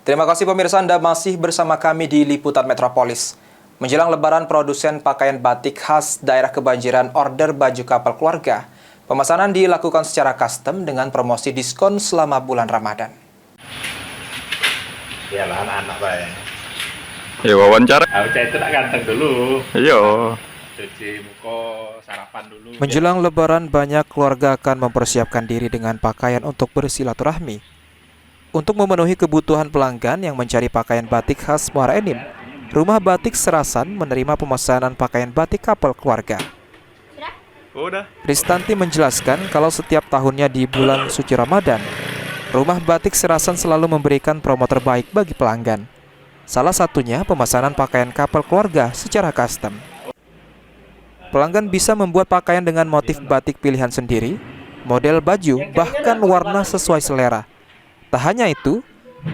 Terima kasih pemirsa, Anda masih bersama kami di Liputan Metropolis. Menjelang Lebaran, produsen pakaian batik khas daerah kebanjiran order baju kapal keluarga. Pemesanan dilakukan secara custom dengan promosi diskon selama bulan Ramadan. Iyalah anak-anak Pak ya. Ya wawancara. Itu tak ganteng dulu. Iya. Cuci muka, sarapan dulu. Menjelang Lebaran, banyak keluarga akan mempersiapkan diri dengan pakaian untuk bersilaturahmi. Untuk memenuhi kebutuhan pelanggan yang mencari pakaian batik khas Muara Enim, Rumah Batik Serasan menerima pemesanan pakaian batik kapal keluarga. Udah. Ristanti menjelaskan kalau setiap tahunnya di bulan suci Ramadan, Rumah Batik Serasan selalu memberikan promo terbaik bagi pelanggan. Salah satunya pemesanan pakaian kapal keluarga secara custom. Pelanggan bisa membuat pakaian dengan motif batik pilihan sendiri, model baju, bahkan warna sesuai selera. Tak hanya itu,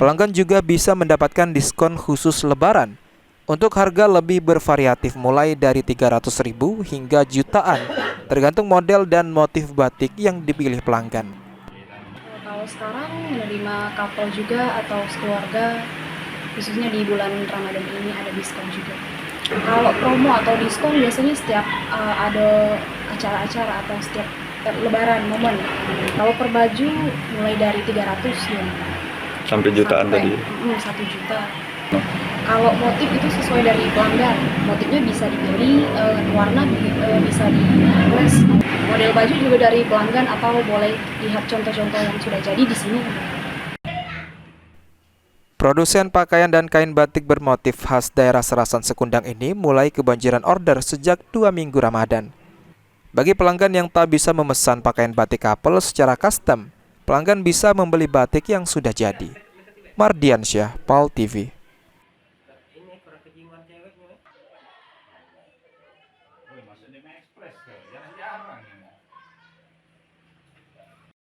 pelanggan juga bisa mendapatkan diskon khusus Lebaran untuk harga lebih bervariatif mulai dari 300.000 hingga jutaan, tergantung model dan motif batik yang dipilih pelanggan. Kalau sekarang menerima couple juga atau sekeluarga, khususnya di bulan Ramadan ini ada diskon juga. Kalau promo atau diskon biasanya setiap ada acara-acara atau setiap Lebaran momen. Kalau per baju mulai dari 300 ya. Sampai jutaan tadi. 1 juta. Kalau motif itu sesuai dari pelanggan. Motifnya bisa dipilih, warna bisa di-les. Model baju juga dari pelanggan atau boleh lihat contoh-contoh yang sudah jadi di sini. Produsen pakaian dan kain batik bermotif khas daerah Serasan Sekundang ini mulai kebanjiran order sejak 2 minggu Ramadan. Bagi pelanggan yang tak bisa memesan pakaian batik kapal secara custom, pelanggan bisa membeli batik yang sudah jadi. Mardiansyah, PAL TV. Maksudnya ekspres, jarang-jarang.